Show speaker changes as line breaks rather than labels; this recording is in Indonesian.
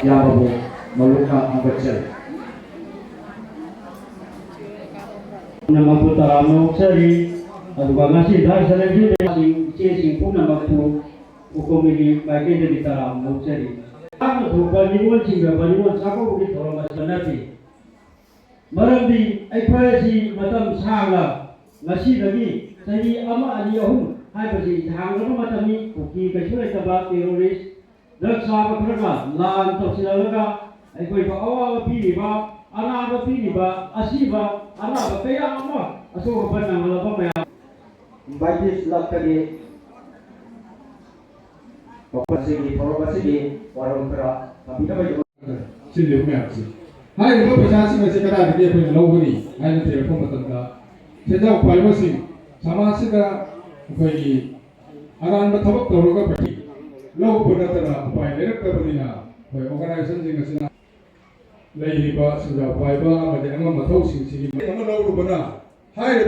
Yababu Maluka Abacel nama putara Moksari aduga ngasi dahil sa lagi sing sing puna magpu hukum ini bagian dari tara Moksari ang baniwan singa baniwan sako bukit orang masanati marandi ay pwesi matam sanga ngasi lagi sahi ama ali ahum hai basi hangga matami kuki kasulay taba teroris Raksa Bakrama, Lan Topsilaga, I go to our Piriba, Anaba Piriba, Asiba, Anaba Payama, Aso Banama. By this luckily, Opasigi, Porobasigi, Warokra, Abitaba.
Sindi Mercy. Hai, lo Pachasi, Secretary, Gave Lowry, and the Telecomatanga. Senda Privacy, Samasika, around the top of the Roga Party. Low Punatana, by Erectabina, by organizing a Sina Lady Bas, the Fiber, and the Emma Matosi, High